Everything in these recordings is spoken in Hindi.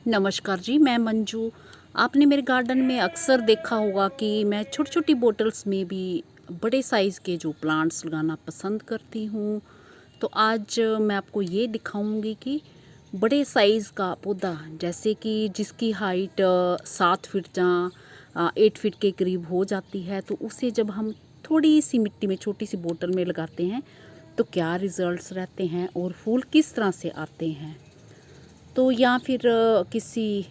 नमस्कार जी, मैं मंजू। आपने मेरे गार्डन में अक्सर देखा होगा कि मैं छोटी छोटी बोतल्स में भी बड़े साइज़ के जो प्लांट्स लगाना पसंद करती हूँ। तो आज मैं आपको ये दिखाऊंगी कि बड़े साइज़ का पौधा, जैसे कि जिसकी हाइट 7 फीट या 8 फीट के करीब हो जाती है, तो उसे जब हम थोड़ी सी मिट्टी में छोटी सी बोतल में लगाते हैं तो क्या रिज़ल्ट्स रहते हैं और फूल किस तरह से आते हैं। तो या फिर किसी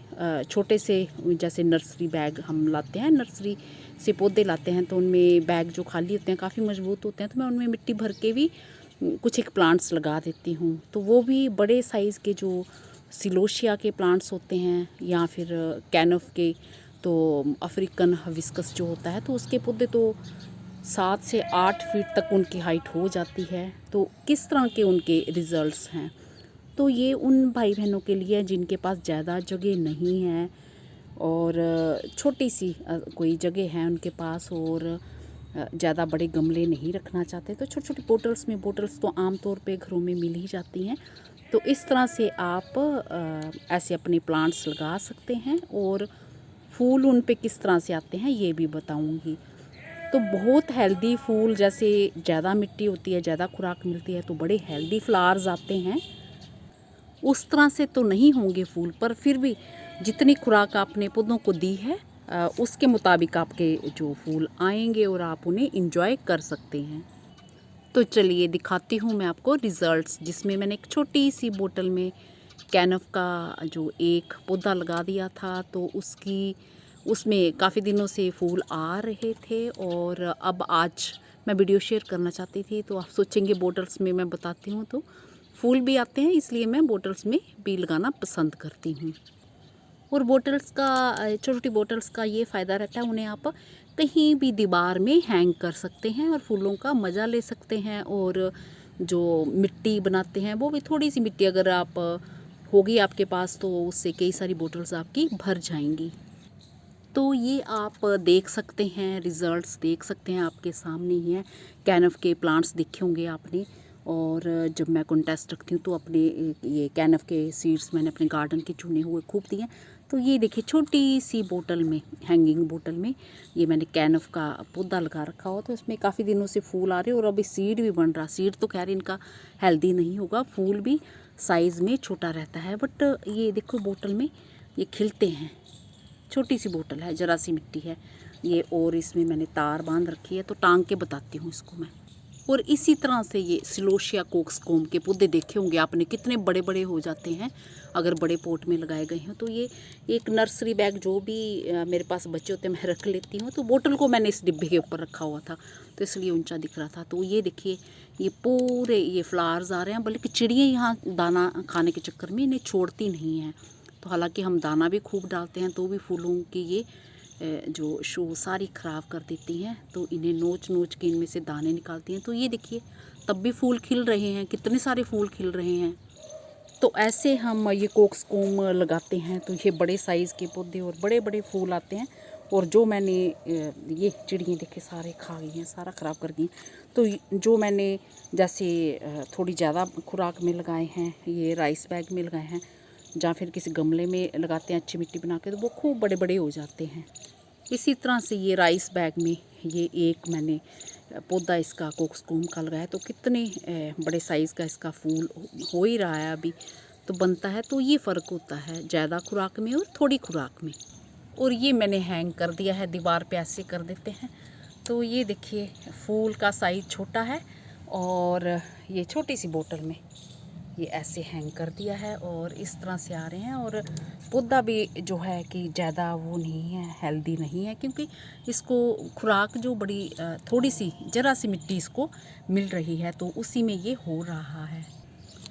छोटे से, जैसे नर्सरी बैग हम लाते हैं, नर्सरी से पौधे लाते हैं, तो उनमें बैग जो खाली होते हैं काफ़ी मजबूत होते हैं, तो मैं उनमें मिट्टी भर के भी कुछ एक प्लांट्स लगा देती हूँ। तो वो भी बड़े साइज़ के जो सिलोशिया के प्लांट्स होते हैं या फिर कैनफ के, तो अफ्रीकन हिबिस्कस जो होता है, तो उसके पौधे तो 7 से 8 फीट तक उनकी हाइट हो जाती है। तो किस तरह के उनके रिज़ल्ट्स हैं, तो ये उन भाई बहनों के लिए जिनके पास ज़्यादा जगह नहीं है और छोटी सी कोई जगह है उनके पास और ज़्यादा बड़े गमले नहीं रखना चाहते, तो छोटी छोटी बोटल्स तो आम तौर पे घरों में मिल ही जाती हैं। तो इस तरह से आप ऐसे अपने प्लांट्स लगा सकते हैं और फूल उन पे किस तरह से आते हैं ये भी बताऊंगी। तो बहुत हेल्दी फूल, जैसे ज़्यादा मिट्टी होती है, ज़्यादा खुराक मिलती है, तो बड़े हेल्दी फ्लावर्स आते हैं। उस तरह से तो नहीं होंगे फूल, पर फिर भी जितनी खुराक आपने पौधों को दी है उसके मुताबिक आपके जो फूल आएंगे और आप उन्हें इंजॉय कर सकते हैं। तो चलिए दिखाती हूँ मैं आपको रिज़ल्ट्स, जिसमें मैंने एक छोटी सी बोतल में कैनफ का जो एक पौधा लगा दिया था, तो उसमें काफ़ी दिनों से फूल आ रहे थे और अब आज मैं वीडियो शेयर करना चाहती थी। तो आप सोचेंगे बोतल्स में मैं बताती हूँ तो फूल भी आते हैं, इसलिए मैं बोतल्स में भी लगाना पसंद करती हूँ। और बोतल्स का, छोटी छोटी बोतल्स का ये फ़ायदा रहता है, उन्हें आप कहीं भी दीवार में हैंग कर सकते हैं और फूलों का मज़ा ले सकते हैं। और जो मिट्टी बनाते हैं, वो भी थोड़ी सी मिट्टी अगर आप होगी आपके पास, तो उससे कई सारी बोतल्स आपकी भर जाएंगी। तो ये आप देख सकते हैं, रिज़ल्ट्स देख सकते हैं, आपके सामने ही हैं। कैनफ के प्लांट्स देखे होंगे आपने। और जब मैं कॉन्टेस्ट रखती हूँ तो अपने ये कैनफ के सीड्स मैंने अपने गार्डन के चुने हुए खूब दिए हैं। तो ये देखिए छोटी सी बोतल में, हैंगिंग बोतल में, ये मैंने कैनफ का पौधा लगा रखा हो, तो इसमें काफ़ी दिनों से फूल आ रहे हैं और अभी सीड भी बन रहा। सीड तो खैर इनका हेल्दी नहीं होगा, फूल भी साइज़ में छोटा रहता है, बट ये देखो बोतल में ये खिलते हैं। छोटी सी बोतल है, ज़रा सी मिट्टी है ये, और इसमें मैंने तार बांध रखी है, तो टांग के बताती हूँ इसको मैं। और इसी तरह से ये सिलोशिया कोक्सकोम के पौधे देखे होंगे आपने, कितने बड़े बड़े हो जाते हैं अगर बड़े पोट में लगाए गए हैं। तो ये एक नर्सरी बैग जो भी मेरे पास बचे होते हैं मैं रख लेती हूँ। तो बोतल को मैंने इस डिब्बे के ऊपर रखा हुआ था, तो इसलिए ऊंचा दिख रहा था। तो ये देखिए ये पूरे ये फ्लावर्स आ रहे हैं, बल्कि चिड़ियाँ यहाँ दाना खाने के चक्कर में इन्हें छोड़ती नहीं हैं। तो हालांकि हम दाना भी खूब डालते हैं, तो भी फूलों की ये जो शो सारी ख़राब कर देती हैं। तो इन्हें नोच नोच के इनमें से दाने निकालती हैं। तो ये देखिए तब भी फूल खिल रहे हैं, कितने सारे फूल खिल रहे हैं। तो ऐसे हम ये कोक्सकोम लगाते हैं, तो ये बड़े साइज़ के पौधे और बड़े बड़े फूल आते हैं। और जो मैंने ये चिड़ियाँ देखे सारे खा गई हैं, सारा ख़राब कर गई। तो जो मैंने जैसे थोड़ी ज़्यादा खुराक में लगाए हैं, ये राइस बैग में लगाए हैं या फिर किसी गमले में लगाते हैं अच्छी मिट्टी बना के, तो वो खूब बड़े बड़े हो जाते हैं। इसी तरह से ये राइस बैग में ये एक मैंने पौधा इसका कोक्सकोम का लगाया, तो कितने बड़े साइज़ का इसका फूल हो ही रहा है अभी तो बनता है। तो ये फ़र्क होता है ज़्यादा खुराक में और थोड़ी खुराक में। और ये मैंने हैंग कर दिया है दीवार पे, ऐसे कर देते हैं। तो ये देखिए फूल का साइज़ छोटा है और ये छोटी सी बोतल में ये ऐसे हैंग कर दिया है और इस तरह से आ रहे हैं। और पौधा भी जो है कि ज़्यादा वो नहीं है, हेल्दी नहीं है, क्योंकि इसको खुराक जो बड़ी थोड़ी सी ज़रा सी मिट्टी इसको मिल रही है, तो उसी में ये हो रहा है।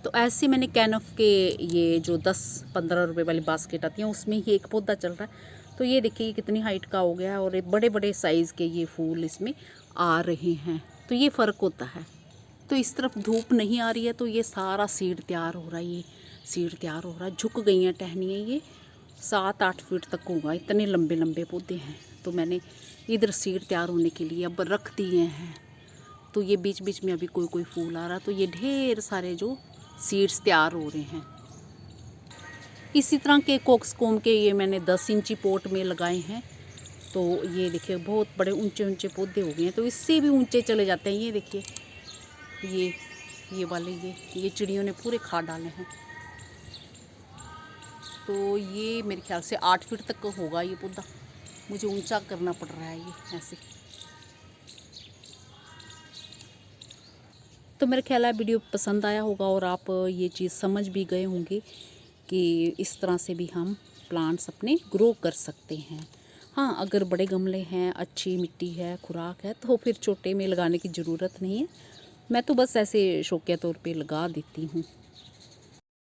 तो ऐसे मैंने कैनफ के ये जो 10-15 रुपए वाली बास्केट आती हैं, उसमें ही एक पौधा चल रहा है। तो ये देखिए कितनी हाइट का हो गया है और बड़े बड़े साइज़ के ये फूल इसमें आ रहे हैं। तो ये फ़र्क होता है। तो इस तरफ धूप नहीं आ रही है, तो ये सारा सीड तैयार हो रहा है, ये सीड तैयार हो रहा है। झुक गई हैं टहनियाँ, ये 7-8 फीट तक होगा, इतने लंबे लंबे पौधे हैं। तो मैंने इधर सीड तैयार होने के लिए अब रख दिए हैं। तो ये बीच बीच में अभी कोई कोई फूल आ रहा, तो ये ढेर सारे जो सीड्स तैयार हो रहे हैं। इसी तरह के कोक्सकोम के ये मैंने 10 इंची पॉट में लगाए हैं। तो ये देखिए बहुत बड़े ऊंचे ऊंचे पौधे हो गए हैं, तो इससे भी ऊंचे चले जाते हैं। ये देखिए ये वाले ये चिड़ियों ने पूरे खा डाले हैं। तो ये मेरे ख्याल से 8 फीट तक होगा ये पौधा। मुझे ऊंचा करना पड़ रहा है ये ऐसे। तो मेरा ख्याल है वीडियो पसंद आया होगा और आप ये चीज़ समझ भी गए होंगे कि इस तरह से भी हम प्लांट्स अपने ग्रो कर सकते हैं। हाँ, अगर बड़े गमले हैं, अच्छी मिट्टी है, खुराक है, तो फिर छोटे में लगाने की ज़रूरत नहीं है। मैं तो बस ऐसे शौकिया तौर पे लगा देती हूँ।